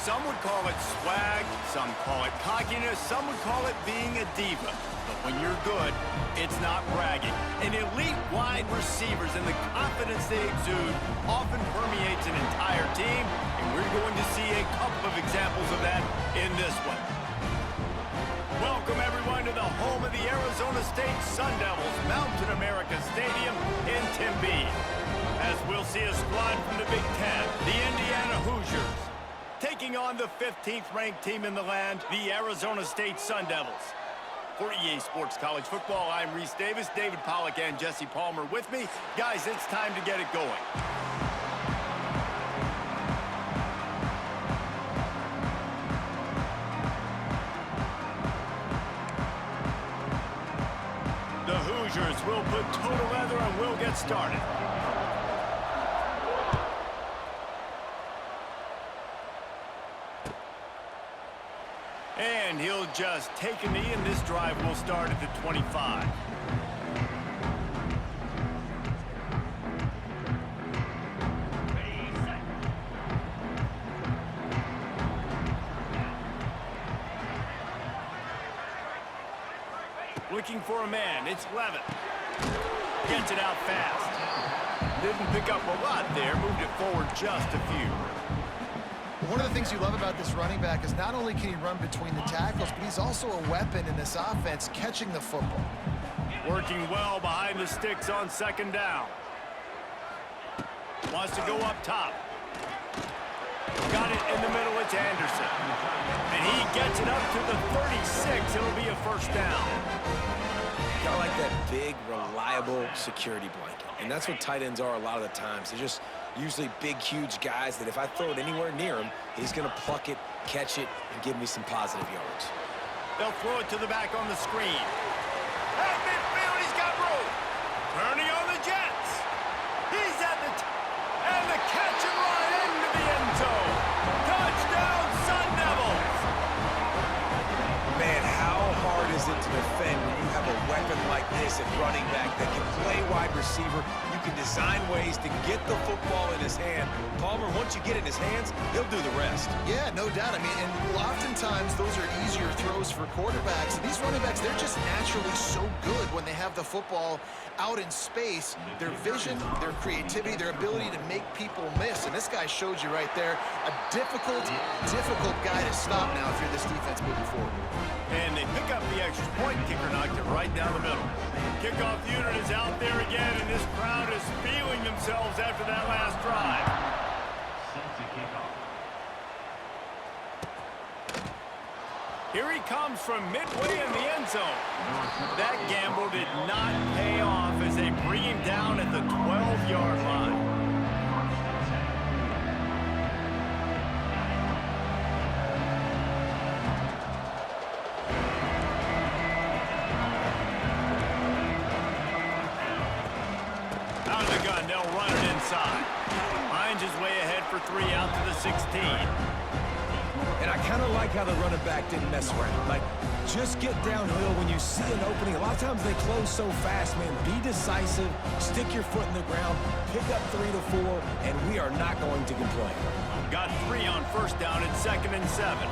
Some would call it swag, some call it cockiness, some would call it being a diva. But when you're good, it's not bragging. And elite wide receivers and the confidence they exude often permeates an entire team, and we're going to see a couple of examples of that in this one. Welcome, everyone, to the home of the Arizona State Sun Devils, Mountain America Stadium in Tempe. As we'll see a squad from the Big Ten, the Indiana Hoosiers, taking on the 15th-ranked team in the land, the Arizona State Sun Devils. For EA Sports College Football, I'm Reese Davis, David Pollack, and Jesse Palmer with me. Guys, it's time to get it going. The Hoosiers will put total leather and we'll get started. And he'll just take a knee, and this drive will start at the 25. Looking for a man, it's Levin. Gets it out fast. Didn't pick up a lot there, moved it forward just a few. One of the things you love about this running back is not only can he run between the tackles, but he's also a weapon in this offense, catching the football. Working well behind the sticks on second down. Wants to go up top. Got it in the middle, it's Anderson. And he gets it up to the 36. It'll be a first down. Kind of like that big, reliable security blanket. And that's what tight ends are a lot of the times. They're just usually big, huge guys that if I throw it anywhere near him, he's going to pluck it, catch it, and give me some positive yards. They'll throw it to the back on the screen. At midfield, he's got room. Turning on the Jets. He's at the and the catch and run into the end zone. Touchdown, Sun Devils. Man, how hard is it to defend when you have a weapon like this at running back that can play wide receiver? You can design ways to get the football in his hand. Palmer, once you get it in his hands, he'll do the rest. Yeah, no doubt. I mean, and oftentimes those are easier throws for quarterbacks. And these running backs, they're just naturally so good when they have the football out in space. Their vision, their creativity, their ability to make people miss. And this guy showed you right there, a difficult guy to stop now if you're this defense moving forward. And they pick up the extra point. Kicker knocked it right down the middle. Kickoff unit is out there again, and this crowd is feeling themselves after that last drive. Here he comes from midway in the end zone. That gamble did not pay off as they bring him down at the 12-yard line. Out of the gun, they'll run it inside. Finds his way ahead for 3 out to the 16. And I kind of like how the running back didn't mess around. Like, just get downhill when you see an opening. A lot of times they close so fast, man. Be decisive, stick your foot in the ground, pick up 3 to 4, and we are not going to complain. Got 3 on first down and 2nd and 7.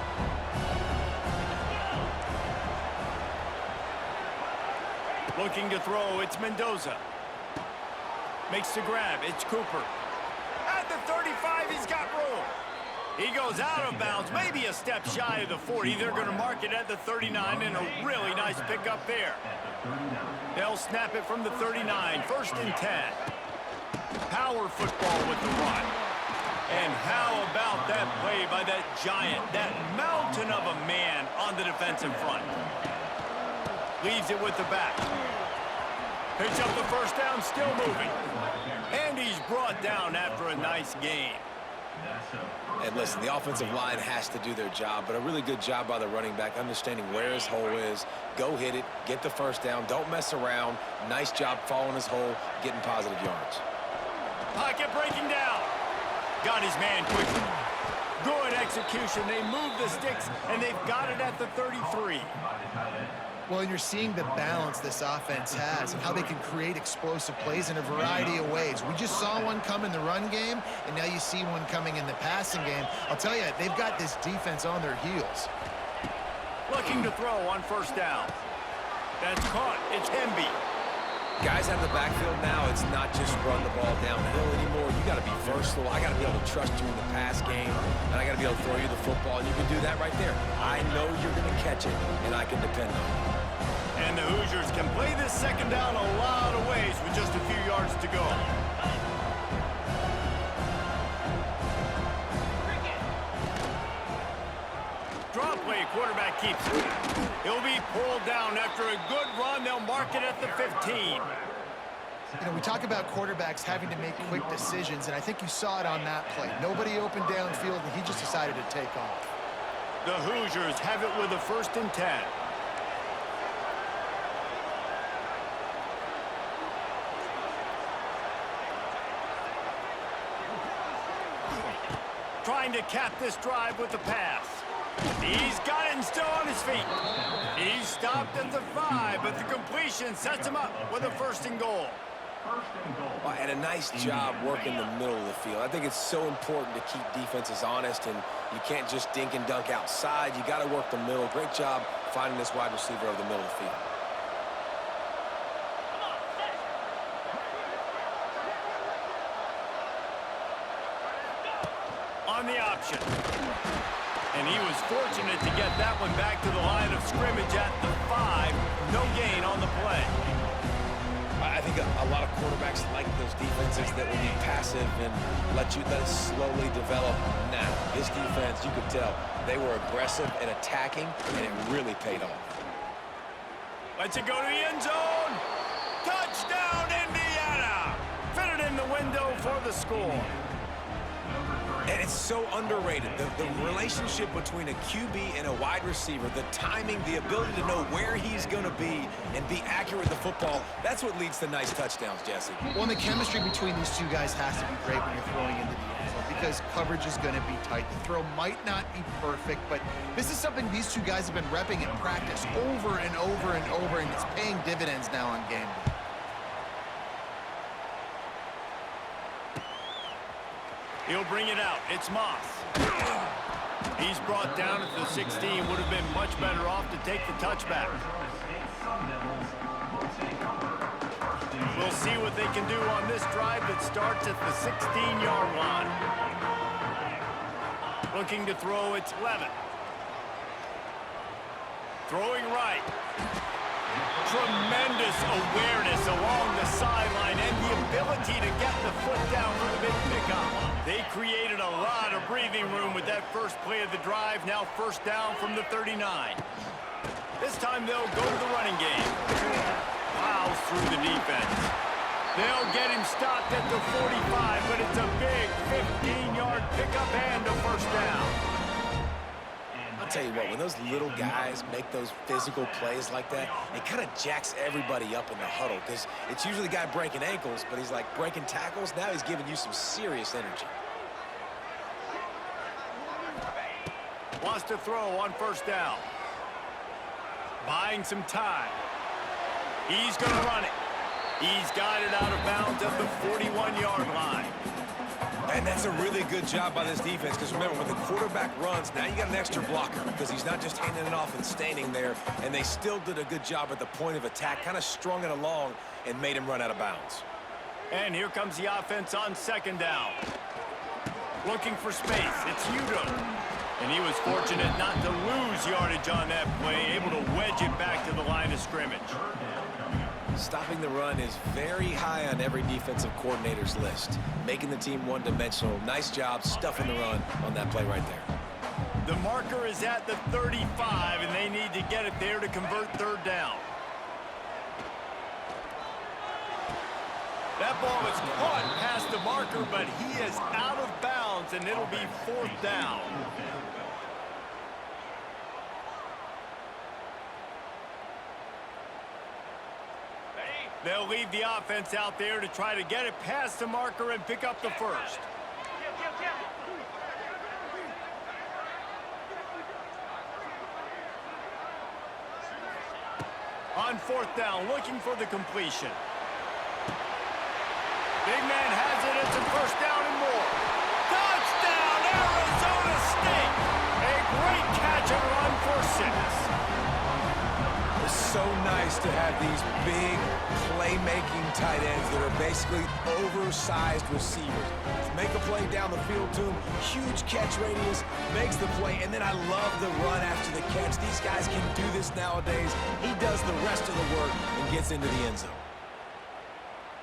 Looking to throw, it's Mendoza. Makes the grab, it's Cooper. At the 35, he's got room. He goes out of bounds, maybe a step shy of the 40. They're going to mark it at the 39, and a really nice pickup there. They'll snap it from the 39, 1st and 10. Power football with the run. And how about that play by that giant, that mountain of a man on the defensive front? Leaves it with the back. Picks up the first down, still moving. And he's brought down after a nice gain. And listen, the offensive line has to do their job, but a really good job by the running back, understanding where his hole is. Go hit it, get the first down, don't mess around. Nice job following his hole, getting positive yards. Pocket breaking down. Got his man quickly. Good execution. They move the sticks, and they've got it at the 33. Well, and you're seeing the balance this offense has and how they can create explosive plays in a variety of ways. We just saw one come in the run game, and now you see one coming in the passing game. I'll tell you, they've got this defense on their heels. Looking to throw on first down. That's caught. It's Hemby. Guys out of the backfield now, it's not just run the ball downhill anymore. You got to be versatile. I got to be able to trust you in the pass game, and I got to be able to throw you the football, and you can do that right there. I know you're going to catch it, and I can depend on it. And the Hoosiers can play this second down a lot of ways with just a few yards to go. Draw play, quarterback keeps it. He'll be pulled down after a good run. They'll mark it at the 15. You know, we talk about quarterbacks having to make quick decisions, and I think you saw it on that play. Nobody opened downfield, and he just decided to take off. The Hoosiers have it with a 1st and 10. Trying to cap this drive with the pass. He's got it and still on his feet. He's stopped at the 5, but the completion sets him up with a 1st and goal. Well, and a nice job working the middle of the field. I think it's so important to keep defenses honest, and you can't just dink and dunk outside. You got to work the middle. Great job finding this wide receiver over the middle of the field. On the option. And he was fortunate to get that one back to the line of scrimmage at the 5. No gain on the play. I think a lot of quarterbacks like those defenses that will be passive and let it slowly develop. Now, his defense, you could tell, they were aggressive and attacking, and it really paid off. Lets it go to the end zone. Touchdown, Indiana! Fitted in the window for the score. And it's so underrated. The relationship between a QB and a wide receiver, the timing, the ability to know where he's going to be and be accurate with the football, that's what leads to nice touchdowns, Jesse. Well, and the chemistry between these two guys has to be great when you're throwing into the end zone because coverage is going to be tight. The throw might not be perfect, but this is something these two guys have been repping in practice over and over and over, and it's paying dividends now on game day. He'll bring it out. It's Moss. He's brought down at the 16. Would have been much better off to take the touchback. We'll see what they can do on this drive that starts at the 16-yard line. Looking to throw, it's Levitt. Throwing right. Tremendous awareness along the sideline and the ability to get the foot down for the big pickup. They created a lot of breathing room with that first play of the drive. Now 1st down from the 39. This time they'll go to the running game. Plows through the defense. They'll get him stopped at the 45, but it's a big 15-yard pickup and a 1st down. I'll tell you what, when those little guys make those physical plays like that, it kind of jacks everybody up in the huddle because it's usually the guy breaking ankles, but he's like breaking tackles. Now he's giving you some serious energy. Wants to throw on 1st down. Buying some time. He's going to run it. He's got it out of bounds at the 41-yard line. And that's a really good job by this defense because remember, when the quarterback runs, now you got an extra blocker because he's not just handing it off and standing there, and they still did a good job at the point of attack, kind of strung it along and made him run out of bounds. And here comes the offense on 2nd down. Looking for space. It's Udo. And he was fortunate not to lose yardage on that play, able to wedge it back to the line of scrimmage. Stopping the run is very high on every defensive coordinator's list. Making the team one-dimensional. Nice job stuffing the run on that play right there. The marker is at the 35, and they need to get it there to convert 3rd down. That ball is caught past the marker, but he is out of bounds, and it'll be 4th down. They'll leave the offense out there to try to get it past the marker and pick up the 1st. on fourth down, looking for the completion. Big man has it. It's a first down and more. Touchdown, Arizona State! A great catch and run for 6. It's so nice to have these big playmaking tight ends that are basically oversized receivers. Make a play down the field to him, huge catch radius, makes the play, and then I love the run after the catch. These guys can do this nowadays. He does the rest of the work and gets into the end zone.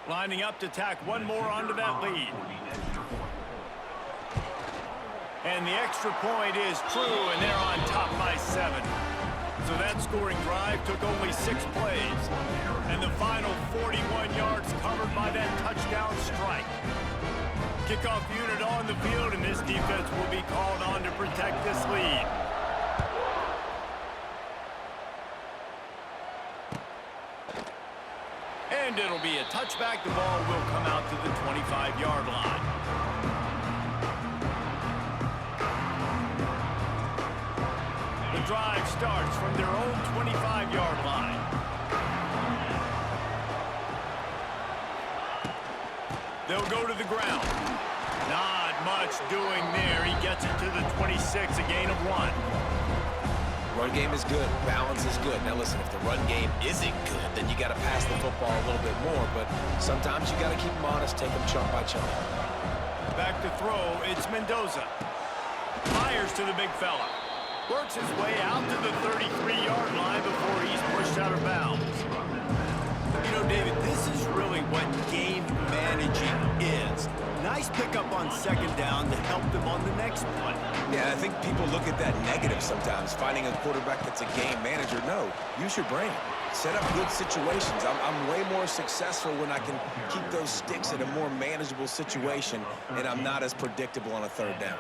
Lining up to tack one more onto that lead. And the extra point is true, and they're on top by 7. So that scoring drive took only 6 plays. And the final 41 yards covered by that touchdown strike. Kickoff unit on the field, and this defense will be called on to protect this lead. And it'll be a touchback. The ball will come out to the 25-yard line. The drive starts from their own 25-yard line. They'll go to the ground. Not much doing there. He gets it to the 26, a gain of 1. Run game is good. Balance is good. Now listen, if the run game isn't good, then you got to pass the football a little bit more. But sometimes you got to keep them honest, take them chunk by chunk. Back to throw, it's Mendoza. Fires to the big fella. Works his way out to the 33-yard line before he's pushed out of bounds. You know, David, this is really what game managing is. Nice pickup on second down to help them on the next play. Yeah, I think people look at that negative sometimes, finding a quarterback that's a game manager. No, use your brain. Set up good situations. I'm way more successful when I can keep those sticks in a more manageable situation, and I'm not as predictable on a third down.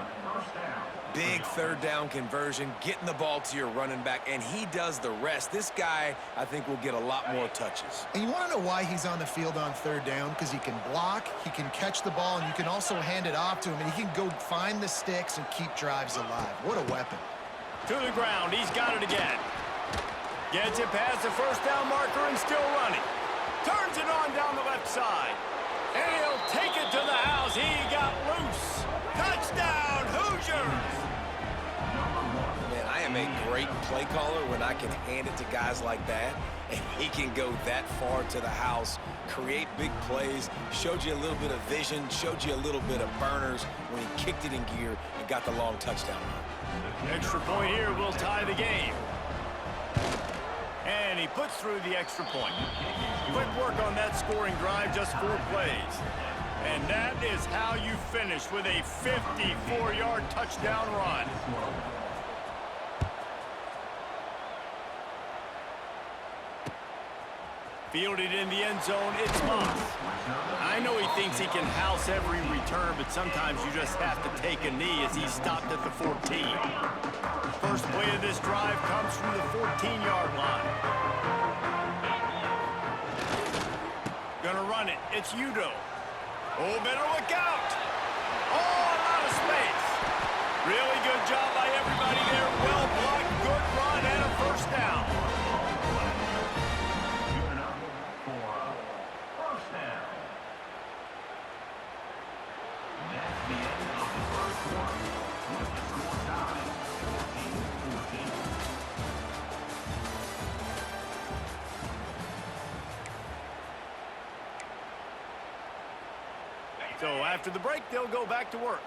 Big third down conversion, getting the ball to your running back, and he does the rest. This guy, I think, will get a lot more touches. And you want to know why he's on the field on third down? Because he can block, he can catch the ball, and you can also hand it off to him, and he can go find the sticks and keep drives alive. What a weapon. To the ground, he's got it again. Gets it past the first down marker and still running. Turns it on down the left side. And he'll take it to the house. He got loose. Touchdown, Hoosiers! Man, I am a great play caller when I can hand it to guys like that, and he can go that far to the house, create big plays, showed you a little bit of vision, showed you a little bit of burners when he kicked it in gear and got the long touchdown run. Extra point here will tie the game. And he puts through the extra point. Quick work on that scoring drive, just 4 plays. And that is how you finish with a 54-yard touchdown run. Fielded in the end zone, it's Moss. I know he thinks he can house every return, but sometimes you just have to take a knee as he's stopped at the 14. First play of this drive comes from the 14-yard line. Gonna run it. It's Udo. Oh, better look out. Oh, a lot of space. Really good job by everybody there. Well blocked, good run, and a first down. So after the break, they'll go back to work.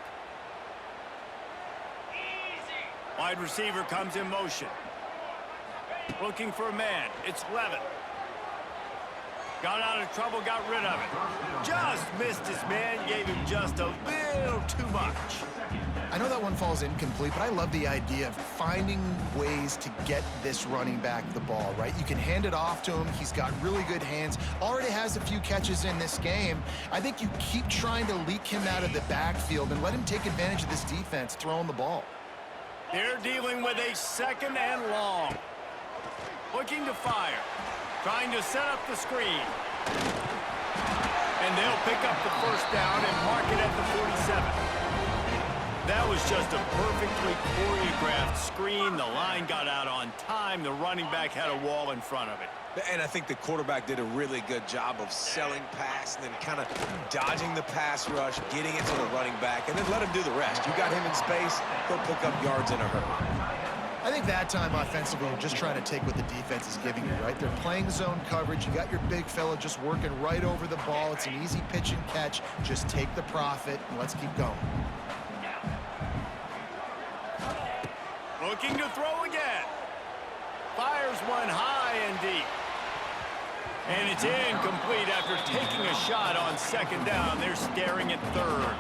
Wide receiver comes in motion. Looking for a man. It's Levin. Got out of trouble, got rid of it. Just missed his man, gave him just a little too much. I know that one falls incomplete, but I love the idea of finding ways to get this running back the ball, right? You can hand it off to him. He's got really good hands. Already has a few catches in this game. I think you keep trying to leak him out of the backfield and let him take advantage of this defense throwing the ball. They're dealing with a second and long. Looking to fire. Trying to set up the screen. And they'll pick up the first down and mark it at the 47. That was just a perfectly choreographed screen. The line got out on time. The running back had a wall in front of it. And I think the quarterback did a really good job of selling pass and then kind of dodging the pass rush, getting it to the running back, and then let him do the rest. You got him in space, he'll pick up yards in a hurry. I think that time offensively, you're just trying to take what the defense is giving you, right? They're playing zone coverage. You got your big fella just working right over the ball. It's an easy pitch and catch. Just take the profit, and let's keep going. Looking to throw again. Fires one high and deep. And it's incomplete after taking a shot on second down. They're staring at third.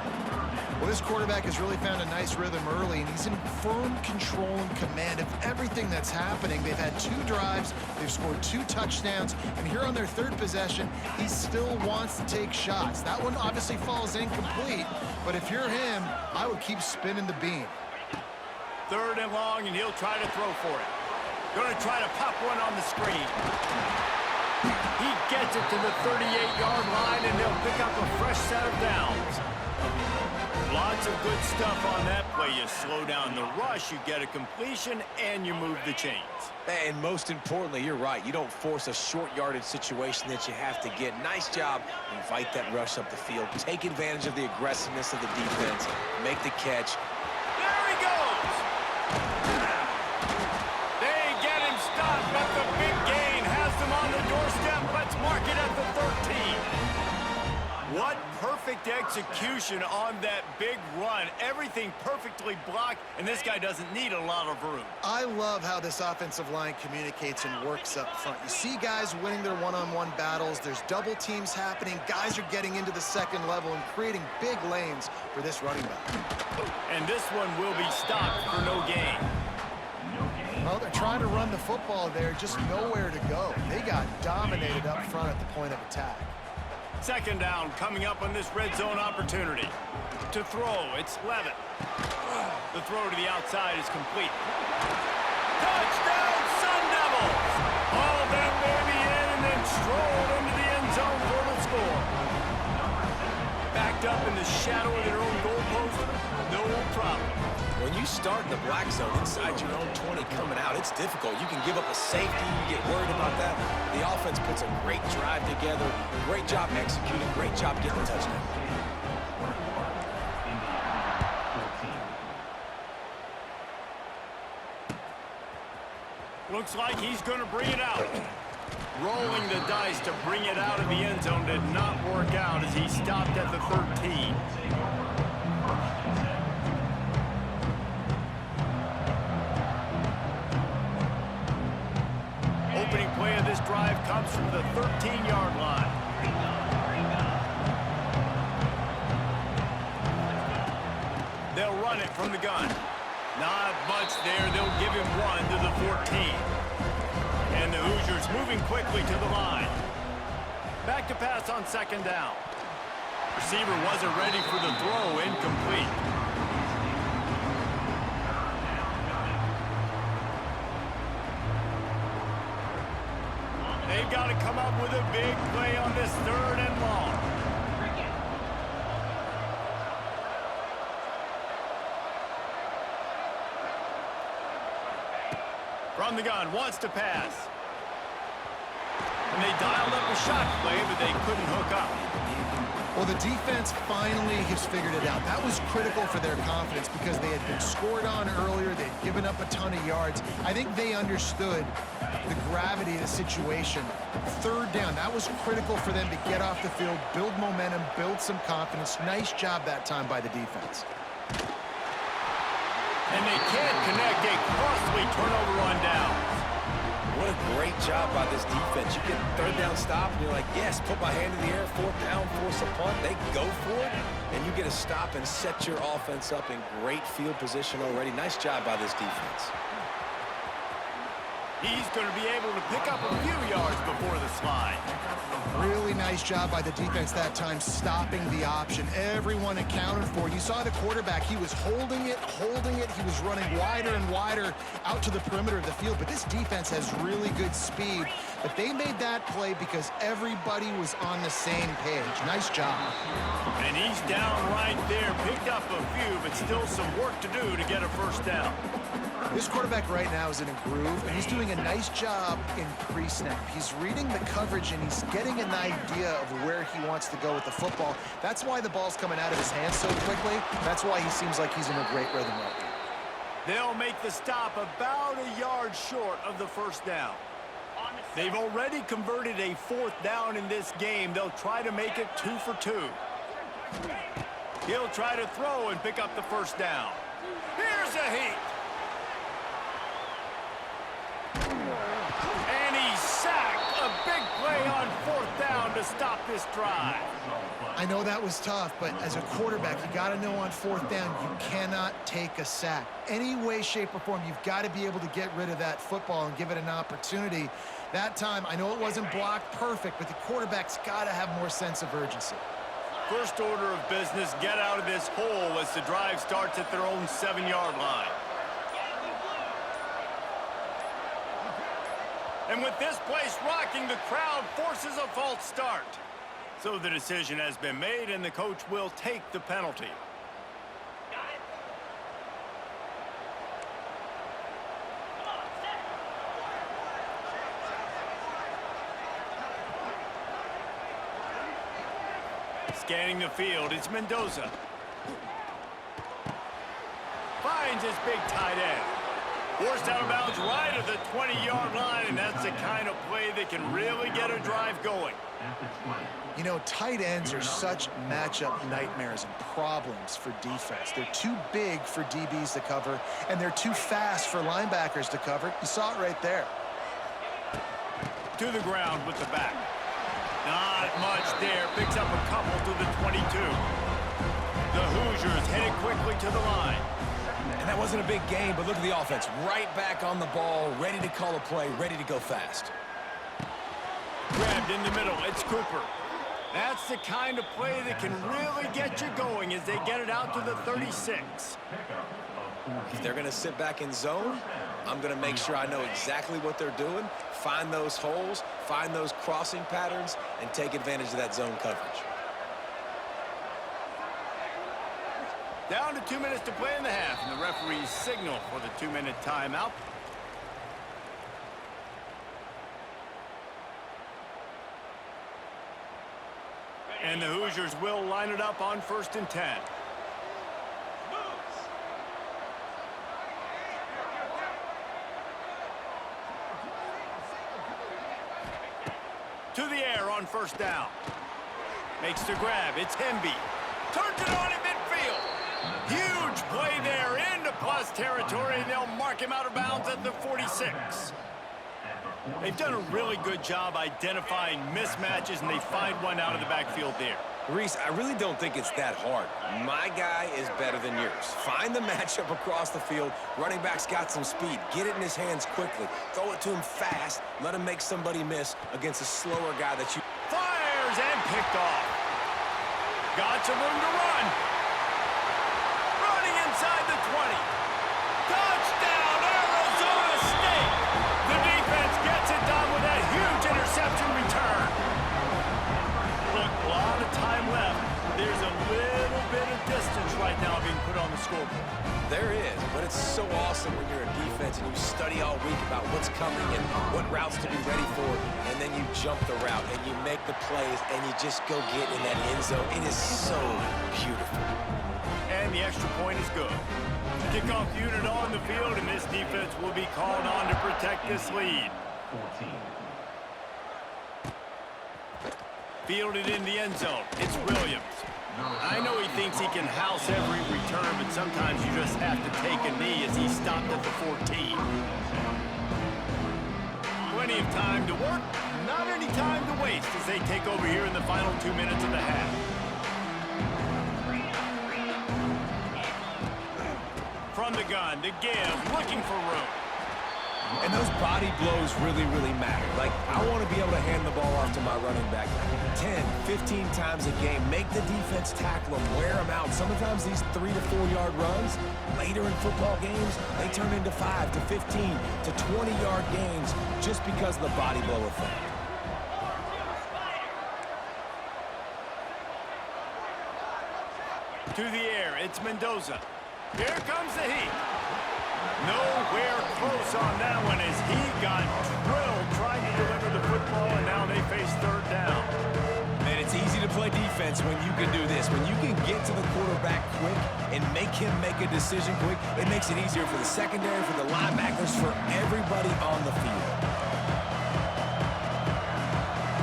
Well, this quarterback has really found a nice rhythm early, and he's in firm control and command of everything that's happening. They've had 2 drives, they've scored 2 touchdowns, and here on their 3rd possession, he still wants to take shots. That one obviously falls incomplete, but if you're him, I would keep spinning the beam. 3rd and long, and he'll try to throw for it. Going to try to pop one on the screen. He gets it to the 38-yard line, and they'll pick up a fresh set of downs. Lots of good stuff on that play. You slow down the rush, you get a completion, and you move the chains. And most importantly, you're right. You don't force a short yardage situation that you have to get. Nice job. Invite that rush up the field. Take advantage of the aggressiveness of the defense. Make the catch. There he goes! They get him stopped, but the big gain has them on the doorstep. Let's mark it at the 13. What perfect execution on that big run. Everything perfectly blocked, and this guy doesn't need a lot of room. I love how this offensive line communicates and works up front. You see guys winning their one-on-one battles. There's double teams happening. Guys are getting into the second level and creating big lanes for this running back. And this one will be stopped for no gain. Well, they're trying to run the football there, just nowhere to go. They got dominated up front at the point of attack. 2nd down coming up on this red zone opportunity. To throw, it's Levitt. The throw to the outside is complete. Touchdown, Sun Devils! All that baby in and then strolled into the end zone for the score. Backed up in the shadow of their own goalpost, no problem. When you start in the black zone inside your own 20 coming out, it's difficult. You can give up a safety. You get worried about that. The offense puts a great drive together. Great job executing. Great job getting the touchdown. Looks like he's going to bring it out. Rolling the dice to bring it out of the end zone did not work out as he stopped at the 13. Opening play of this drive comes from the 13-yard line. They'll run it from the gun. Not much there. They'll give him one to the 14. And the Hoosiers moving quickly to the line. Back to pass on 2nd down. Receiver wasn't ready for the throw. Incomplete. They've got to come up with a big play on this 3rd and long. From the gun, wants to pass. And they dialed up a shot play, but they couldn't hook up. Well, the defense finally has figured it out. That was critical for their confidence because they had been scored on earlier. They'd given up a ton of yards. I think they understood the gravity of the situation. 3rd down, that was critical for them to get off the field, build momentum, build some confidence. Nice job that time by the defense. And they can't connect a costly turnover on downs. What a great job by this defense. You get 3rd down stop, and you're like, yes, put my hand in the air, 4th down, force a punt. They go for it, and you get a stop and set your offense up in great field position already. Nice job by this defense. He's going to be able to pick up a few yards before the slide. Really nice job by the defense that time, stopping the option. Everyone accounted for it. You saw the quarterback. He was holding it. He was running wider and wider out to the perimeter of the field. But this defense has really good speed. But they made that play because everybody was on the same page. Nice job. And he's down right there. Picked up a few, but still some work to do to get a first down. This quarterback right now is in a groove, and he's doing a nice job in pre-snap. He's reading the coverage, and he's getting an idea of where he wants to go with the football. That's why the ball's coming out of his hands so quickly. That's why he seems like he's in a great rhythm right now. They'll make the stop about a yard short of the first down. They've already converted a fourth down in this game. They'll try to make it 2 for 2. He'll try to throw and pick up the first down. Here's a heat. And he's sacked. A big play on fourth down to stop this drive. I know that was tough, but as a quarterback, you got to know on fourth down, you cannot take a sack. Any way, shape, or form, you've got to be able to get rid of that football and give it an opportunity. That time, I know it wasn't blocked perfect, but the quarterback's got to have more sense of urgency. First order of business, get out of this hole as the drive starts at their own 7-yard line. And with this place rocking, the crowd forces a false start. So the decision has been made, and the coach will take the penalty. Scanning the field, it's Mendoza. Finds his big tight end. Forced out of bounds right at the 20-yard line, and that's the kind of play that can really get a drive going. You know, tight ends are such matchup nightmares and problems for defense. They're too big for DBs to cover, and they're too fast for linebackers to cover. You saw it right there. To the ground with the back. Not much there. Picks up a couple to the 22. The Hoosiers headed quickly to the line. And that wasn't a big game, but look at the offense. Right back on the ball, ready to call a play, ready to go fast. Grabbed in the middle. It's Cooper. That's the kind of play that can really get you going as they get it out to the 36. If they're going to sit back in zone, I'm going to make sure I know exactly what they're doing, find those holes, find those crossing patterns, and take advantage of that zone coverage. Down to 2 minutes to play in the half, and the referees signal for the 2-minute timeout. And the Hoosiers will line it up on 1st and 10. To the air on 1st down. Makes the grab. It's Hemby. Turns it on in midfield. Huge play there into plus territory, and they'll mark him out of bounds at the 46. They've done a really good job identifying mismatches, and they find one out of the backfield there. Reese, I really don't think it's that hard. My guy is better than yours. Find the matchup across the field. Running back's got some speed. Get it in his hands quickly. Throw it to him fast. Let him make somebody miss against a slower guy that you... Fires and picked off. Got some room to run. Running inside the 20. Touchdown, Arizona State. The defense gets it done with that huge interception return. Look, a lot of time left. There's a little bit of distance right now being put on the scoreboard. There is, but it's so awesome when you're a defense and you study all week about what's coming and what routes to be ready for, and then you jump the route and you make the plays and you just go get in that end zone. It is so beautiful. And the extra point is good. Kickoff unit on the field, and this defense will be called on to protect this lead. 14. Fielded in the end zone. It's Williams. I know he thinks he can house every return, but sometimes you just have to take a knee as he stopped at the 14. Plenty of time to work, not any time to waste as they take over here in the final 2 minutes of the half. From the gun to give, looking for room. And those body blows really, really matter. Like, I want to be able to hand the ball off to my running back 10, 15 times a game. Make the defense tackle them, wear them out. Sometimes these 3 to 4 yard runs, later in football games, they turn into 5 to 15 to 20 yard games just because of the body blow effect. To the air, it's Mendoza. Here comes the heat. Nowhere close on that one as he got drilled trying to deliver the football, and now they face third down. Man, it's easy to play defense when you can do this. When you can get to the quarterback quick and make him make a decision quick, it makes it easier for the secondary, for the linebackers, for everybody on the field.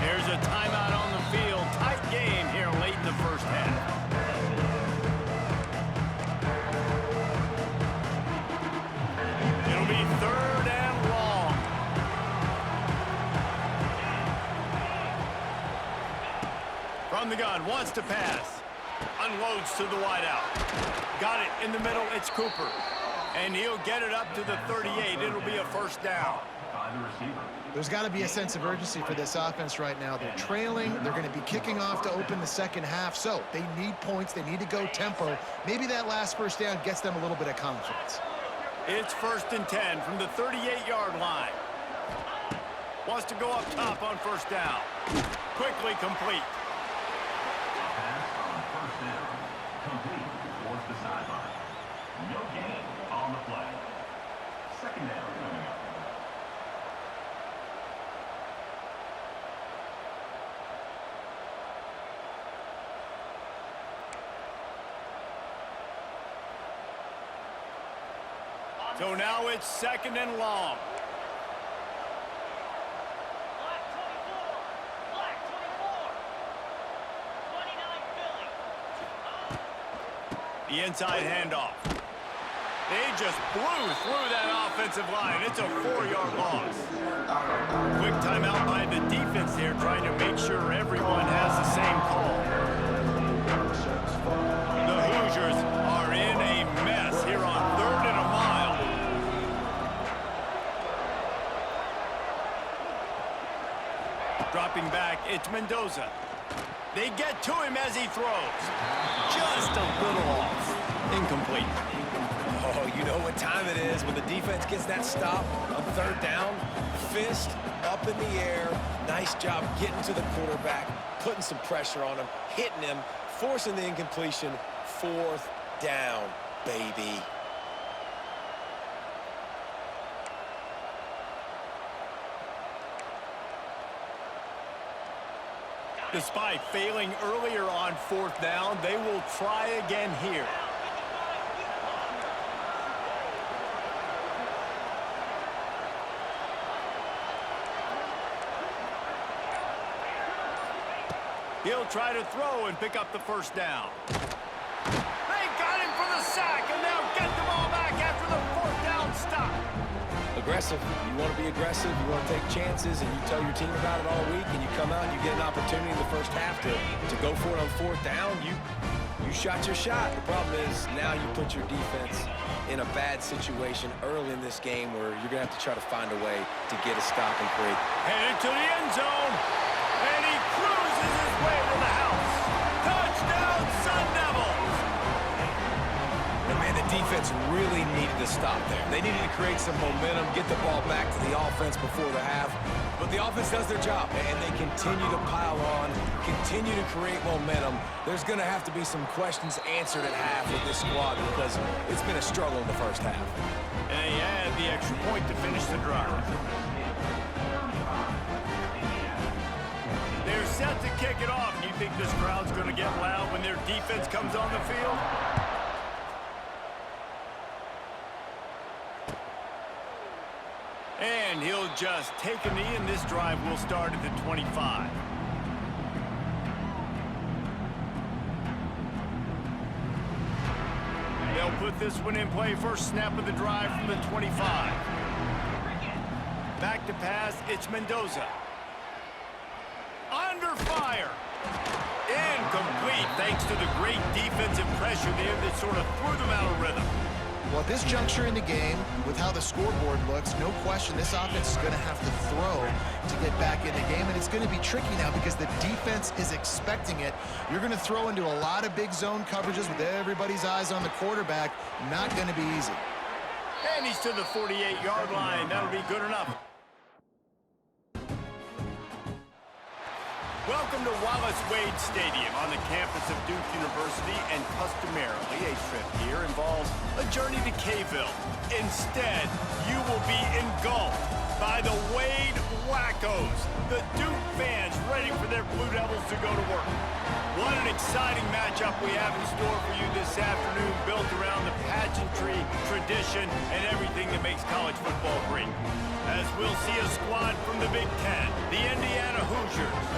There's a timeout on the field. Tight game here late in the first half. It'll be third and long. From the gun, wants to pass. Unloads to the wideout. Got it in the middle, it's Cooper. And he'll get it up to the 38. It'll be a first down. There's got to be a sense of urgency for this offense right now. They're trailing. They're going to be kicking off to open the second half. So they need points. They need to go tempo. Maybe that last first down gets them a little bit of confidence. It's first and 10 from the 38-yard line. Wants to go up top on first down. Quickly complete. Pass on first down. Complete towards the sideline. No gain on the play. Second down coming up. So now it's second and long. The inside handoff. They just blew through that offensive line. It's a 4-yard loss. Quick timeout by the defense here, trying to make sure everyone has the same call. The Hoosiers are in a mess here on third and a mile. Dropping back, it's Mendoza. They get to him as he throws. Just a little off. Incomplete. Oh, you know what time it is when the defense gets that stop on third down. Fist up in the air. Nice job getting to the quarterback, putting some pressure on him, hitting him, forcing the incompletion. Fourth down, baby. Despite failing earlier on fourth down, they will try again here. He'll try to throw and pick up the first down. They got him for the sack, and they'll get the ball back after the fourth down stop. Aggressive. You want to be aggressive. You want to take chances, and you tell your team about it all week, and you come out and you get an opportunity in the first half to go for it on fourth down. You shot your shot. The problem is now you put your defense in a bad situation early in this game where you're going to have to try to find a way to get a stop and create. Headed to the end zone, and he cruises his way to the house. Touchdown, Sun Devils! And man, the defense really needed to stop there. They needed to create some momentum, get the ball back to the offense before the half. But the offense does their job, and they continue to pile on, continue to create momentum. There's going to have to be some questions answered at half with this squad because it's been a struggle in the first half. And they add the extra point to finish the drive. They're set to kick it off. Do you think this crowd's going to get loud when their defense comes on the field? And he'll just take a knee, and this drive will start at the 25. They'll put this one in play. First snap of the drive from the 25. Back to pass, it's Mendoza. Under fire. Incomplete, thanks to the great defensive pressure there that sort of threw them out of rhythm. Well, at this juncture in the game, with how the scoreboard looks, no question this offense is going to have to throw to get back in the game, and it's going to be tricky now because the defense is expecting it. You're going to throw into a lot of big zone coverages with everybody's eyes on the quarterback. Not going to be easy. And he's to the 48-yard line. That'll be good enough. Welcome to Wallace Wade Stadium on the campus of Duke University, and customarily a trip here involves a journey to K-ville. Instead, you will be engulfed by the Wade Wackos, the Duke fans ready for their Blue Devils to go to work. What an exciting matchup we have in store for you this afternoon, built around the pageantry, tradition, and everything that makes college football great. As we'll see a squad from the Big Ten, the Indiana Hoosiers,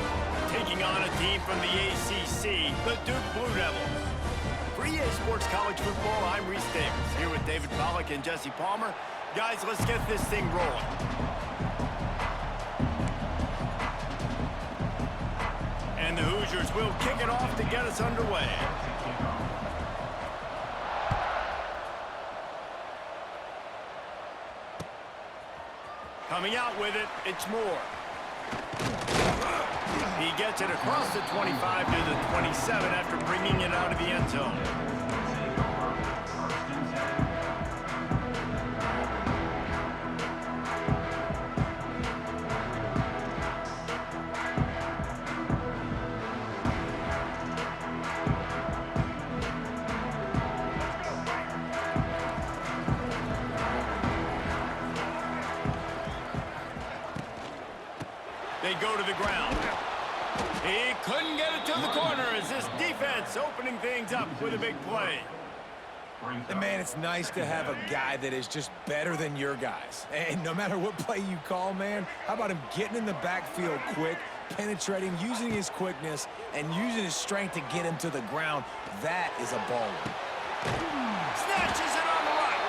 taking on a team from the ACC, the Duke Blue Devils. For EA Sports College Football, I'm Reese Davis, here with David Pollack and Jesse Palmer. Guys, let's get this thing rolling. And the Hoosiers will kick it off to get us underway. Coming out with it, it's Moore. He gets it across the 25 to the 27 after bringing it out of the end zone. They go to the ground. He couldn't get it to the corner as this defense opening things up with a big play. And man, it's nice to have a guy that is just better than your guys. And no matter what play you call, man, how about him getting in the backfield quick, penetrating, using his quickness, and using his strength to get him to the ground? That is a baller. Snatches it on the right.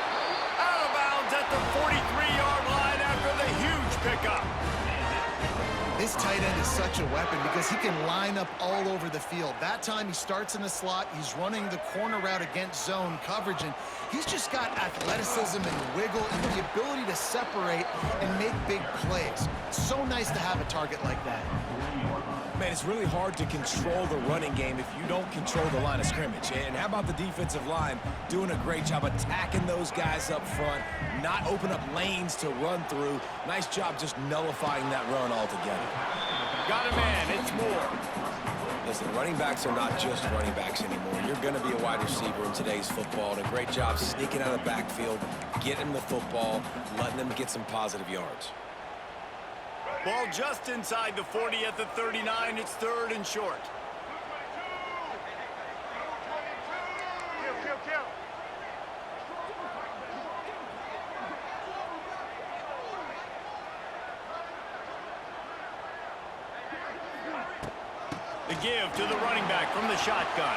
Out of bounds at the 43-yard line after the huge pickup. This tight end is such a weapon because he can line up all over the field. That time he starts in the slot, he's running the corner route against zone coverage, and he's just got athleticism and wiggle and the ability to separate and make big plays. So nice to have a target like that. Man, it's really hard to control the running game if you don't control the line of scrimmage. And how about the defensive line doing a great job attacking those guys up front, not open up lanes to run through. Nice job just nullifying that run altogether. Got a man, it's Moore. Listen, running backs are not just running backs anymore. You're going to be a wide receiver in today's football. And a great job sneaking out of the backfield, getting the football, letting them get some positive yards. Ball just inside the 40 at the 39. It's third and short. The give to the running back from the shotgun.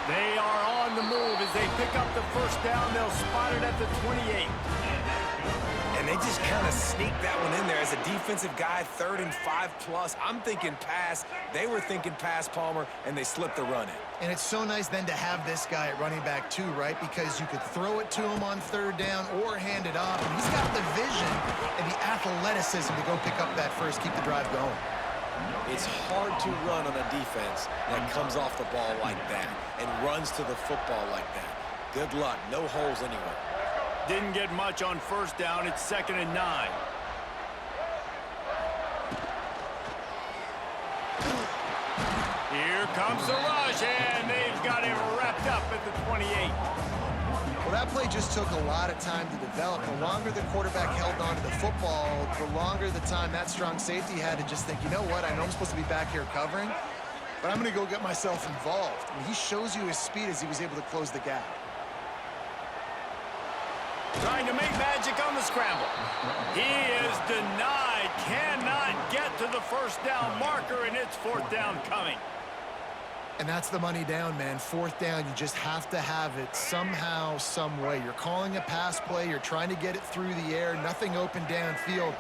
They are on the move as they pick up the first down. They'll spot it at the 28. And they just kind of sneak that one in there as a defensive guy, 3rd and 5+. I'm thinking pass. They were thinking pass, Palmer, and they slipped the run in. And it's so nice then to have this guy at running back too, right? Because you could throw it to him on 3rd down or hand it off. And he's got the vision and the athleticism to go pick up that first, keep the drive going. It's hard to run on a defense that comes off the ball like that and runs to the football like that. Good luck. No holes anywhere. Didn't get much on first down. It's 2nd and 9. Here comes the rush, and they've got him wrapped up at the 28. Well, that play just took a lot of time to develop. The longer the quarterback held on to the football, the longer the time that strong safety had to just think, you know what, I know I'm supposed to be back here covering, but I'm going to go get myself involved. I mean, he shows you his speed as he was able to close the gap. Trying to make magic on the scramble. He is denied. Cannot get to the first down marker, and it's 4th down coming. And that's the money down, man. 4th down, you just have to have it somehow, some way. You're calling a pass play. You're trying to get it through the air. Nothing open downfield.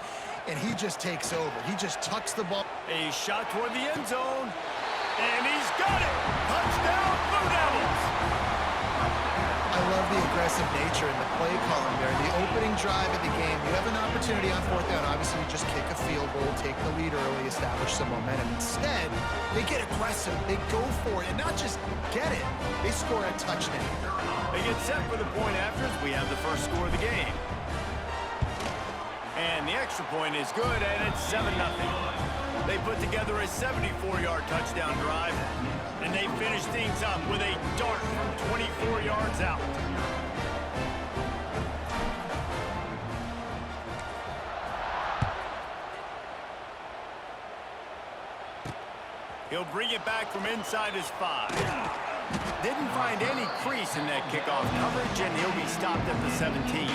And he just takes over. He just tucks the ball. A shot toward the end zone. And he's got it. Touchdown, Blue Devils. I love the aggressive nature in the play calling there. The opening drive of the game, you have an opportunity on fourth down. Obviously, you just kick a field goal, take the lead early, establish some momentum. Instead, they get aggressive. They go for it, and not just get it. They score a touchdown. They get set for the point after as we have the first score of the game. And the extra point is good, and it's 7-0. They put together a 74-yard touchdown drive, and they finish things up with a dart from 24 yards out. He'll bring it back from inside his 5. Didn't find any crease in that kickoff coverage, and he'll be stopped at the 17.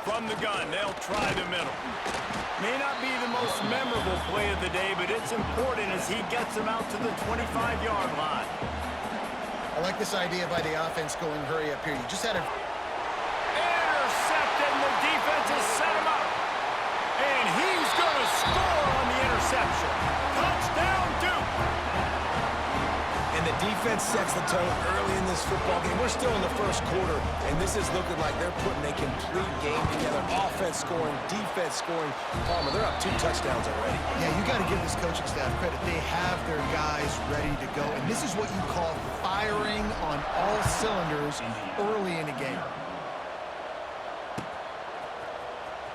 From the gun, they'll try the middle. May not be the most memorable play of the day, but it's important as he gets them out to the 25-yard line. I like this idea by the offense going hurry up here. You just had a... Intercepted, and the defense has set him up. And he's going to score on the interception. Touchdown, Duke! And the defense sets the tone early in this football game. We're still in the first quarter, and this is looking like they're putting a complete game together. Offense scoring, defense scoring. Palmer, they're up 2 touchdowns already. Yeah, you got to give this coaching staff credit. They have their guys ready to go, and this is what you call firing on all cylinders early in a game.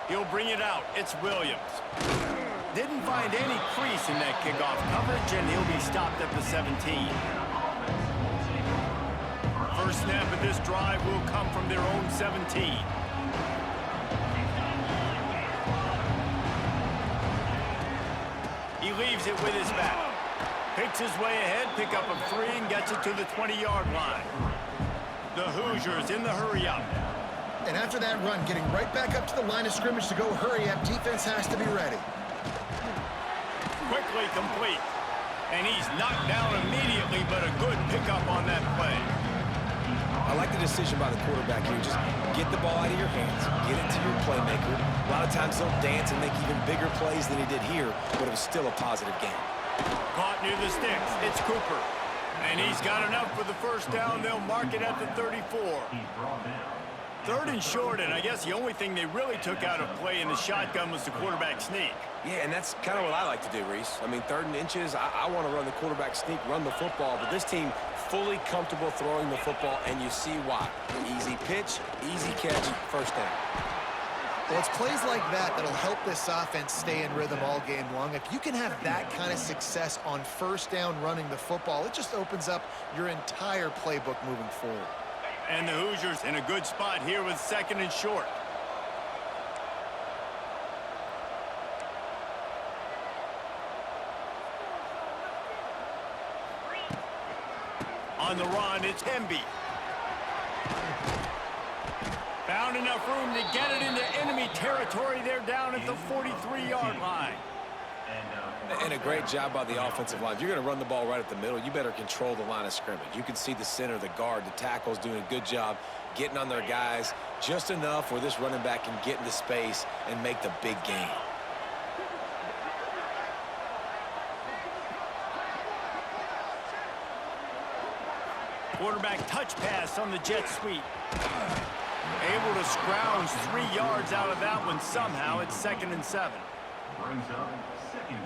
He'll bring it out. It's Williams. Didn't find any crease in that kickoff coverage, and he'll be stopped at the 17. First snap of this drive will come from their own 17. He leaves it with his back. Picks his way ahead, pick up of 3, and gets it to the 20-yard line. The Hoosiers in the hurry-up. And after that run, getting right back up to the line of scrimmage to go hurry up, defense has to be ready. Quickly complete. And he's knocked down immediately, but a good pickup on that play. I like the decision by the quarterback here. Just get the ball out of your hands, get it to your playmaker. A lot of times he'll dance and make even bigger plays than he did here, but it was still a positive game. Caught near the sticks. It's Cooper. And he's got enough for the first down. They'll mark it at the 34. Third and short, and I guess the only thing they really took out of play in the shotgun was the quarterback sneak. Yeah, and that's kind of what I like to do, Reese. I mean, 3rd and inches, I want to run the quarterback sneak, run the football, but this team fully comfortable throwing the football, and you see why. Easy pitch, easy catch, first down. Well, it's plays like that that'll help this offense stay in rhythm all game long. If you can have that kind of success on first down running the football, it just opens up your entire playbook moving forward. And the Hoosiers in a good spot here with 2nd and short. On the run, it's Hemby. Found enough room to get it into enemy territory. They're down at the 43-yard line. And a great job by the offensive line. If you're going to run the ball right at the middle, you better control the line of scrimmage. You can see the center, the guard, the tackles doing a good job getting on their guys just enough where this running back can get into space and make the big game. Quarterback touch pass on the jet sweep. Able to scrounge 3 yards out of that one somehow. It's 2nd and 7. Brings up 2nd down.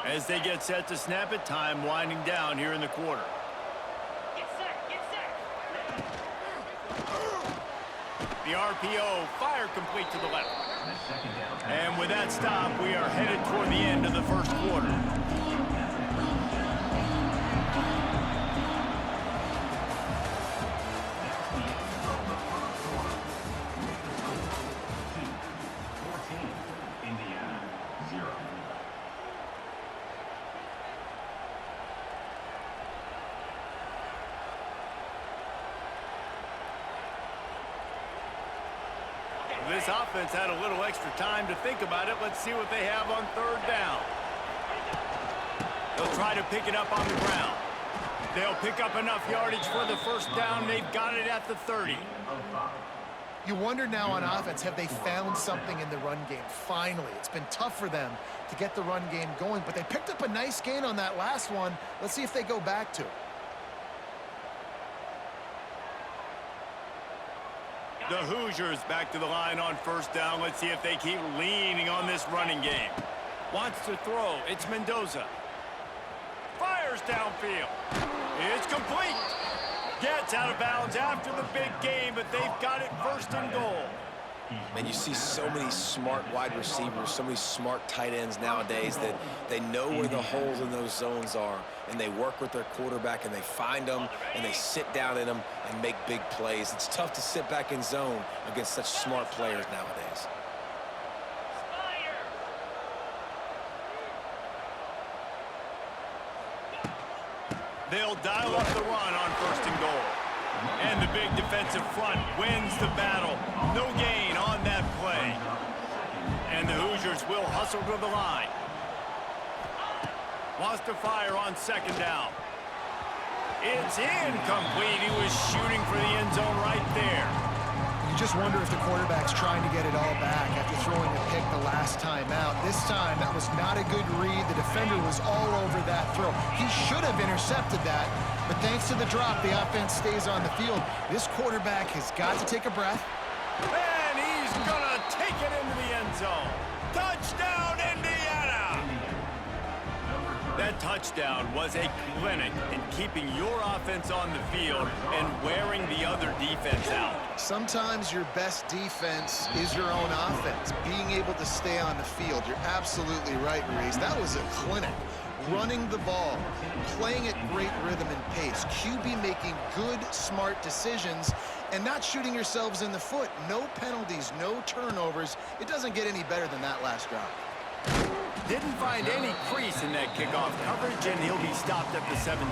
As they get set to snap it, time winding down here in the quarter. Get set, get set. The RPO, fire complete to the left. And with that stop, we are headed toward the end of the first quarter. This offense had a little extra time to think about it. Let's see what they have on third down. They'll try to pick it up on the ground. They'll pick up enough yardage for the first down. They've got it at the 30. You wonder now on offense, have they found something in the run game? Finally, it's been tough for them to get the run game going, but they picked up a nice gain on that last one. Let's see if they go back to it. The Hoosiers back to the line on first down. Let's see if they keep leaning on this running game. Wants to throw. It's Mendoza. Fires downfield. It's complete. Gets out of bounds after the big game, but they've got it first and goal. Man, you see so many smart wide receivers, so many smart tight ends nowadays that they know where the holes in those zones are, and they work with their quarterback, and they find them, and they sit down in them and make big plays. It's tough to sit back in zone against such smart players nowadays. They'll dial up the run on first and goal. And the big defensive front wins the battle. No gain on that play. And the Hoosiers will hustle to the line. Wants to fire on second down. It's incomplete. He was shooting for the end zone right there. You just wonder if the quarterback's trying to get it all back after throwing a pick the last time out. This time, that was not a good read. The defender was all over that throw. He should have intercepted that, but thanks to the drop, the offense stays on the field. This quarterback has got to take a breath. And he's going to take it into the end zone. Touchdown, Indiana! That touchdown was a clinic in keeping your offense on the field and wearing the other defense out. Sometimes your best defense is your own offense, being able to stay on the field. You're absolutely right, Reese. That was a clinic. Running the ball, playing at great rhythm and pace, QB making good, smart decisions, and not shooting yourselves in the foot. No penalties, no turnovers. It doesn't get any better than that last drive. Didn't find any crease in that kickoff coverage, and he'll be stopped at the 17.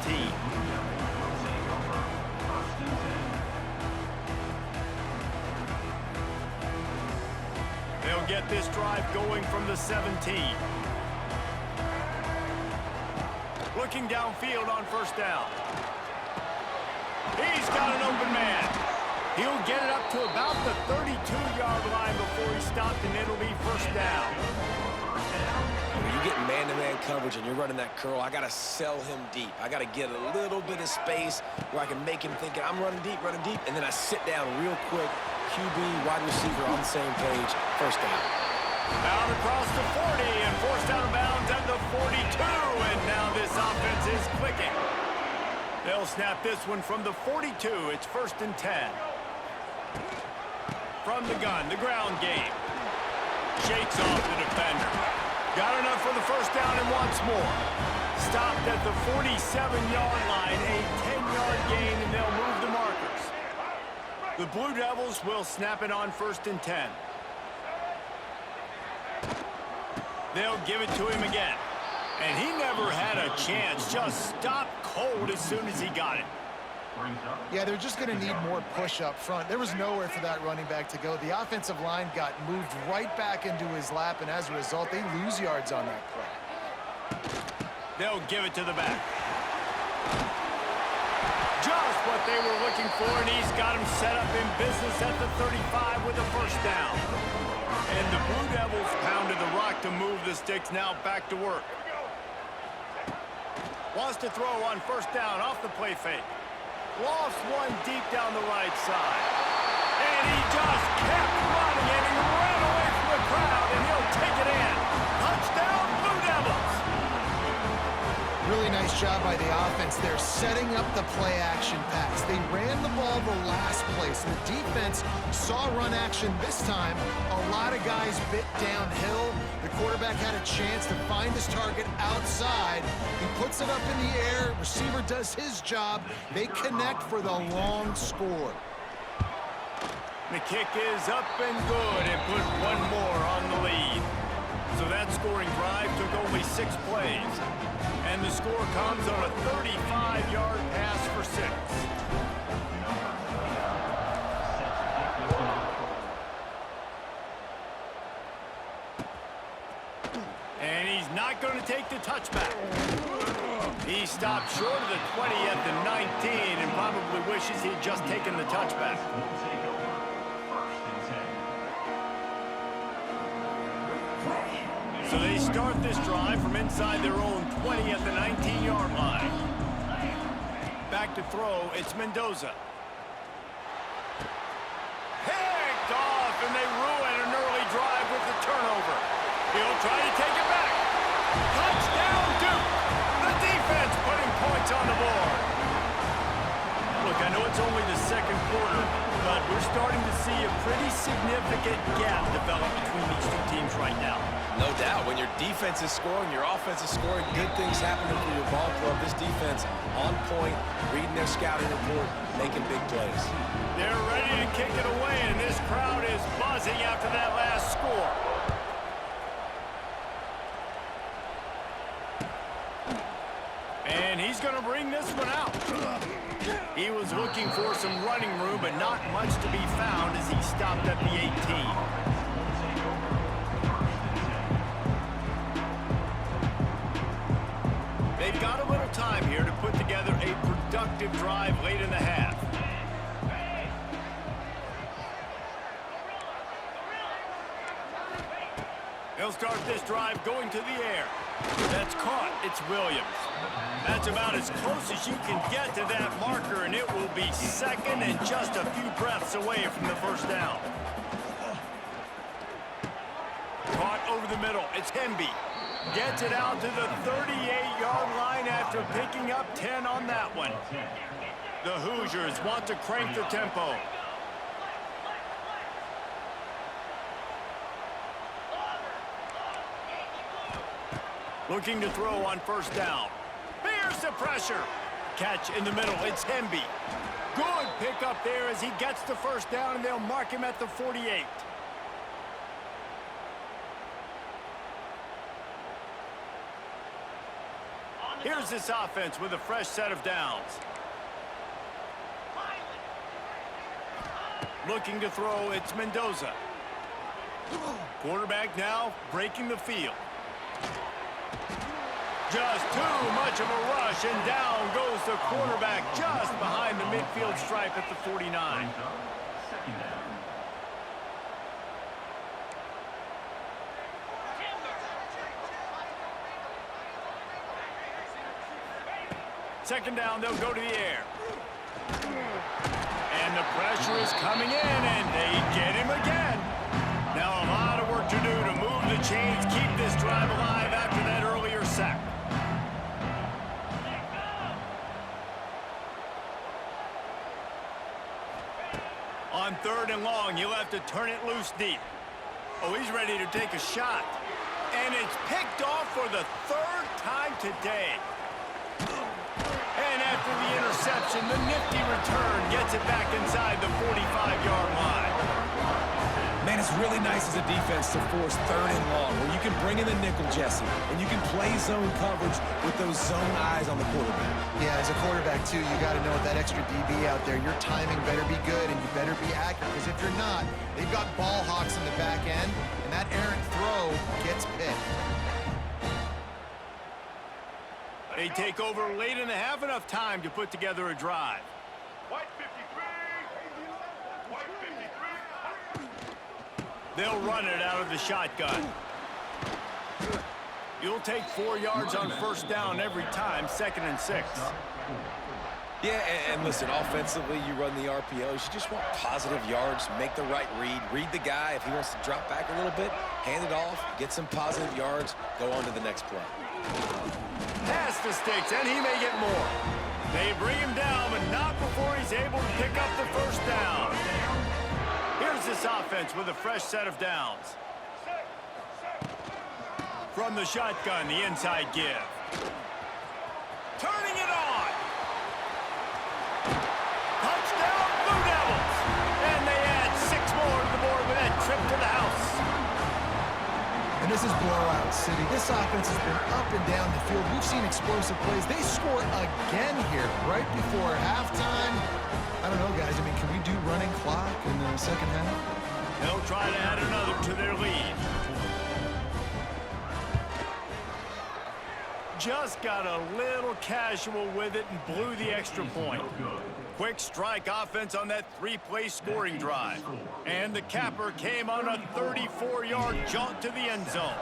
They'll get this drive going from the 17. Looking downfield on first down. He's got an open man. He'll get it up to about the 32-yard line before he's stopped, and it'll be first down. When you get man-to-man coverage and you're running that curl, I got to sell him deep. I got to get a little bit of space where I can make him think I'm running deep, and then I sit down real quick. QB, wide receiver on the same page, first down. Out across the 40 and forced out of bounds at the 42, and now this offense is clicking. They'll snap this one from the 42. It's first and 10. From the gun, the ground game. Shakes off the defender. Got enough for the first down and wants more. Stopped at the 47-yard line, a 10-yard gain, and they'll move the markers. The Blue Devils will snap it on first and 10. They'll give it to him again. And he never had a chance. Just stopped cold as soon as he got it. Yeah, they're just going to need more push up front. There was nowhere for that running back to go. The offensive line got moved right back into his lap, and as a result, they lose yards on that play. They'll give it to the back. Just what they were looking for, and he's got him set up in business at the 35 with a first down. And the Blue Devils pounded the rock to move the sticks. Now back to work. Wants to throw on first down off the play fake. Lost one deep down the right side. And he just kept running, and he ran away from the crowd, and he'll take it in. Touchdown, Blue Devils. Really nice job by the offense there, setting up the play-action pass. They ran the ball the last play, so the defense saw run action this time. A lot of guys bit downhill. The quarterback had a chance to find his target outside. He puts it up in the air. Receiver does his job. They connect for the long score. The kick is up and good, and put one more on the lead. So that scoring drive took only 6 plays. And the score comes on a 35-yard pass for 6. And he's not going to take the touchback. He stopped short of the 20 at the 19 and probably wishes he'd just taken the touchback. Will take over. First and 10. So they start this drive from inside their own 20 at the 19-yard line. Back to throw, it's Mendoza. Picked off, and they ruin an early drive with the turnover. He'll try to take it back. Touchdown, Duke! The defense putting points on the board. Look, I know it's only the second quarter, but we're starting to see a pretty significant gap develop between these two teams right now. No doubt. When your defense is scoring, your offense is scoring, good things happening for your ball club. This defense on point, reading their scouting report, making big plays. They're ready to kick it away, and this crowd is buzzing after that last score. And he's going to bring this one out. He was looking for some running room, but not much to be found as he stopped at the 18. They've got a little time here to put together a productive drive late in the half. They'll start this drive going to the air. That's caught. It's Williams. That's about as close as you can get to that marker, and it will be second and just a few breaths away from the first down. Caught over the middle. It's Hemby. Gets it out to the 38-yard line after picking up 10 on that one. The Hoosiers want to crank the tempo. Looking to throw on first down. Bears the pressure. Catch in the middle. It's Hemby. Good pickup there as he gets the first down, and they'll mark him at the 48. Here's this offense with a fresh set of downs. Looking to throw, it's Mendoza. Quarterback now breaking the field. Just too much of a rush, and down goes the quarterback just behind the midfield stripe at the 49. Second down. Second down, they'll go to the air. And the pressure is coming in, and they get him again. Now a lot of work to do to move the chains, keep this drive alive after that earlier sack. On third and long, you'll have to turn it loose deep. Oh, he's ready to take a shot. And it's picked off for the third time today. And after the interception, the nifty return gets it back inside the 45-yard line. Man, it's really nice as a defense to force third and long, where you can bring in the nickel, Jesse, and you can play zone coverage with those zone eyes on the quarterback. Yeah, as a quarterback, too, you got to know with that extra DB out there, your timing better be good and you better be accurate, because if you're not, they've got ball hawks in the back end, and that errant throw gets picked. They take over late in the half, enough time to put together a drive. White 53. White 53. They'll run it out of the shotgun. You'll take 4 yards on first down every time, 2nd and 6. Yeah, and listen, offensively, you run the RPOs. You just want positive yards, make the right read the guy. If he wants to drop back a little bit, hand it off, get some positive yards, go on to the next play. Pass the sticks, and he may get more. They bring him down, but not before he's able to pick up the first down. Here's this offense with a fresh set of downs. From the shotgun, the inside give. Turning it on. Touchdown, Blue Devils. And they add 6 more to the board with that trip to the house. And this is blowout city. This offense has been up and down the field. We've seen explosive plays. They score again here right before halftime. I don't know, guys. I mean, can we do running clock in the second half? They'll try to add another to their lead. Just got a little casual with it and blew the extra point. Quick strike offense on that three-play scoring drive. And the capper came on a 34-yard jaunt to the end zone.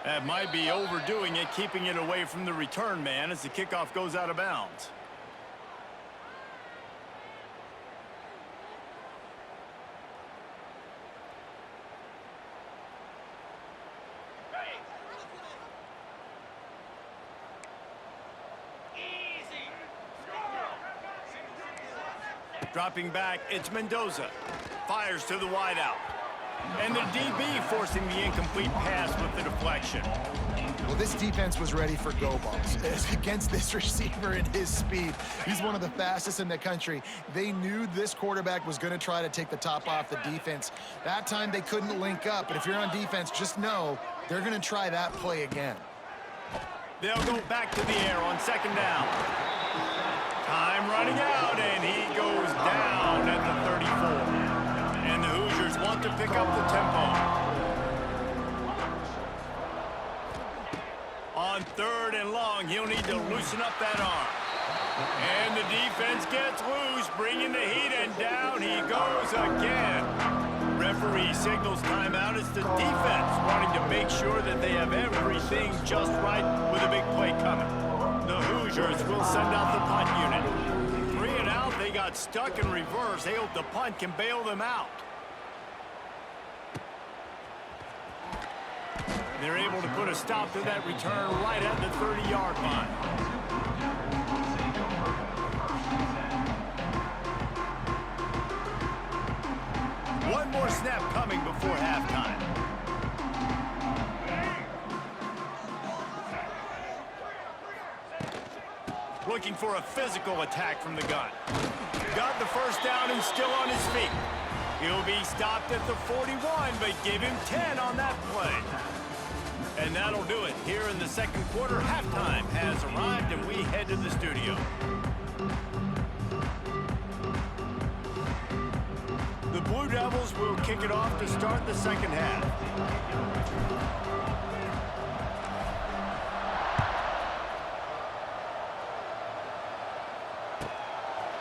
That might be overdoing it, keeping it away from the return man as the kickoff goes out of bounds. Dropping back, it's Mendoza. Fires to the wideout. And the DB forcing the incomplete pass with the deflection. Well, this defense was ready for go balls. Against this receiver and his speed, he's one of the fastest in the country. They knew this quarterback was going to try to take the top off the defense. That time they couldn't link up, but if you're on defense, just know they're going to try that play again. They'll go back to the air on second down. Time running out, and he goes down at the 34. And the Hoosiers want to pick up the tempo. On third and long, he'll need to loosen up that arm. And the defense gets loose, bringing the heat, and down he goes again. Referee signals timeout. It's the defense wanting to make sure that they have everything just right with a big play coming. The Hoosiers will send out the punt unit. 3 and out, they got stuck in reverse. They hope the punt can bail them out. They're able to put a stop to that return right at the 30-yard line. One more snap coming before halftime. Looking for a physical attack from the gun. Got the first down and still on his feet. He'll be stopped at the 41, but give him 10 on that play. And that'll do it here in the second quarter. Halftime has arrived, and we head to the studio. The Blue Devils will kick it off to start the second half.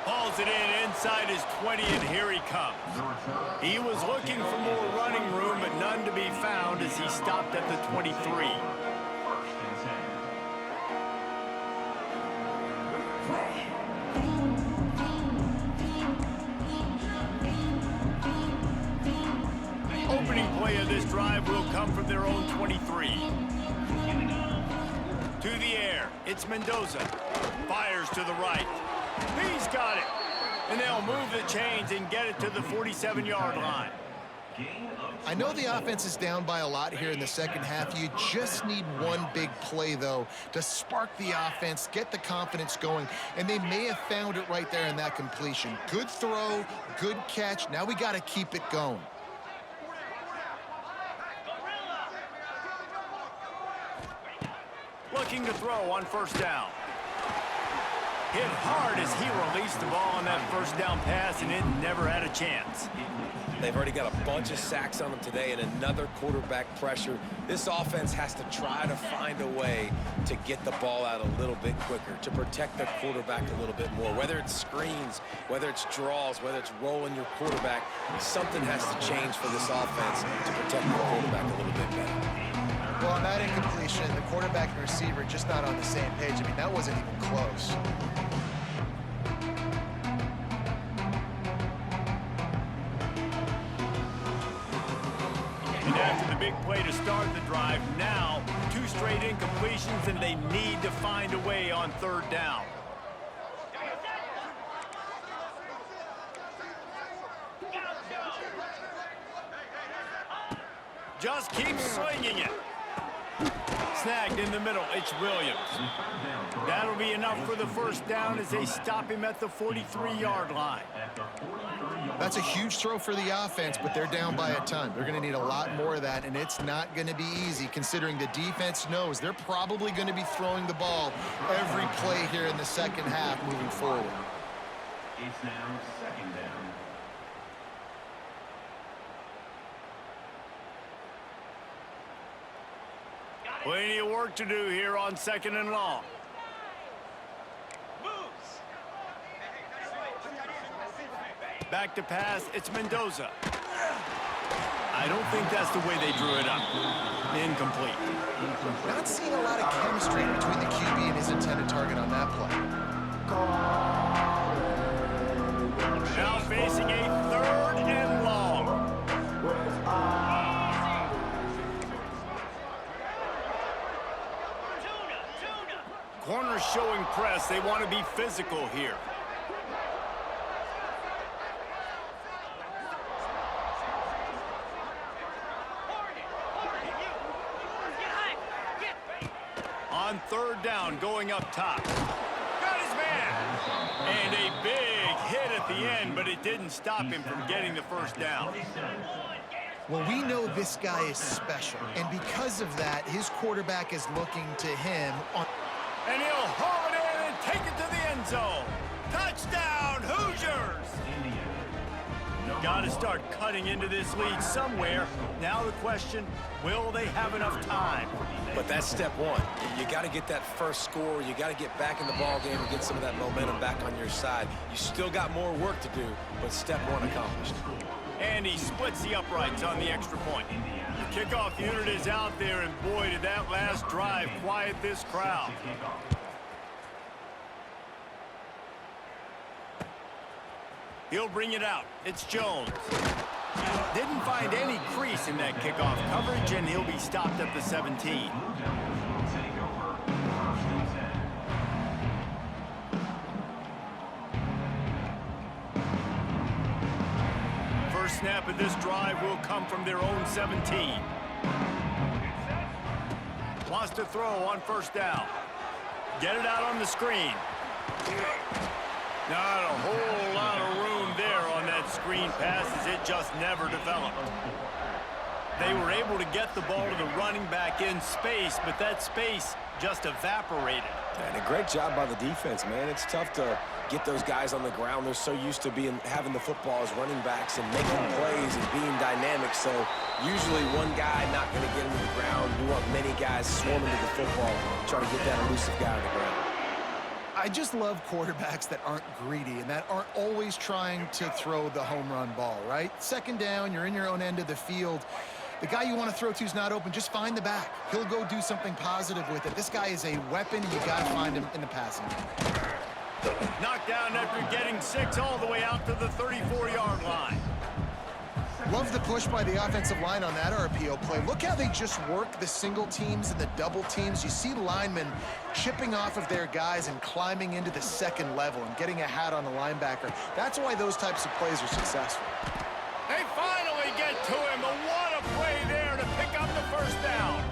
Hauls it in inside his 20, and here he comes. He was looking for more running room, but none to be found as he stopped at the 23. Opening play of this drive will come from their own 23. To the air, it's Mendoza. Fires to the right. He's got it. And they'll move the chains and get it to the 47-yard line. I know the offense is down by a lot here in the second half. You just need one big play, though, to spark the offense, get the confidence going, and they may have found it right there in that completion. Good throw, good catch. Now we got to keep it going. Looking to throw on first down. Hit hard as he released the ball on that first down pass, and it never had a chance. They've already got a bunch of sacks on them today and another quarterback pressure. This offense has to try to find a way to get the ball out a little bit quicker, to protect their quarterback a little bit more. Whether it's screens, whether it's draws, whether it's rolling your quarterback, something has to change for this offense to protect the quarterback a little bit better. Well, on that incompletion, the quarterback and receiver just not on the same page. I mean, that wasn't even close. And after the big play to start the drive, now 2 straight incompletions, and they need to find a way on third down. Just keep swinging it. Snagged in the middle, it's Williams. That'll be enough for the first down as they stop him at the 43-yard line. That's a huge throw for the offense, but they're down by a ton. They're going to need a lot more of that, and it's not going to be easy considering the defense knows they're probably going to be throwing the ball every play here in the second half moving forward. It's now second down. Plenty of work to do here on 2nd and long. Back to pass, it's Mendoza. I don't think that's the way they drew it up. Incomplete. Not seeing a lot of chemistry between the QB and his intended target on that play. Now facing a 3rd and long. Corners showing press. They want to be physical here. On 3rd down, going up top. Got his man. And a big hit at the end, but it didn't stop him from getting the 1st down. Well, we know this guy is special, and because of that, his quarterback is looking to him on... And he'll haul it in and take it to the end zone. Touchdown, Hoosiers! Got to start cutting into this lead somewhere. Now the question, will they have enough time? But that's step one. You got to get that first score. You got to get back in the ball game and get some of that momentum back on your side. You still got more work to do, but step one accomplished. And he splits the uprights on the extra point. The kickoff unit is out there, and boy, did that last drive quiet this crowd. He'll bring it out. It's Jones. Didn't find any crease in that kickoff coverage, and he'll be stopped at the 17. First snap of this drive will come from their own 17. Wants to throw on 1st down. Get it out on the screen. Not a whole lot of room there on that screen pass, as it just never developed. They were able to get the ball to the running back in space, but that space just evaporated. And a great job by the defense, man. It's tough to get those guys on the ground. They're so used to having the football as running backs and making plays and being dynamic. So usually one guy not going to get into the ground. You want many guys swarming to the football, trying to get that elusive guy on the ground. I just love quarterbacks that aren't greedy and that aren't always trying to throw the home run ball, right? 2nd down, you're in your own end of the field. The guy you want to throw to is not open. Just find the back. He'll go do something positive with it. This guy is a weapon. You got to find him in the passing game. Knocked down after getting 6 all the way out to the 34-yard line. Love the push by the offensive line on that RPO play. Look how they just work the single teams and the double teams. You see linemen chipping off of their guys and climbing into the 2nd level and getting a hat on the linebacker. That's why those types of plays are successful. They finally get to him, but what a play there to pick up the 1st down.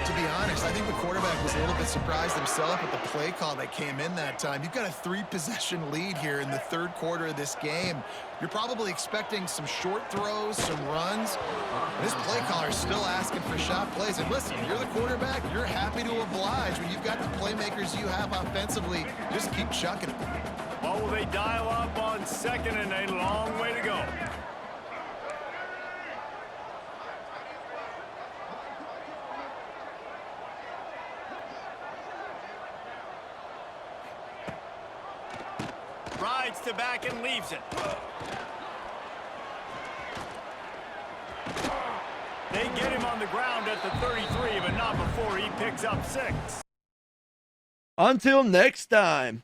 To be honest, I think the quarterback was a little bit surprised himself at the play call that came in that time. You've got a 3-possession lead here in the 3rd quarter of this game. You're probably expecting some short throws, some runs. This play caller is still asking for shot plays. And listen, you're the quarterback, you're happy to oblige. When you've got the playmakers you have offensively, just keep chucking it. What will they dial up on 2nd and a long way to go? Rides to back and leaves it. They get him on the ground at the 33, but not before he picks up 6. Until next time.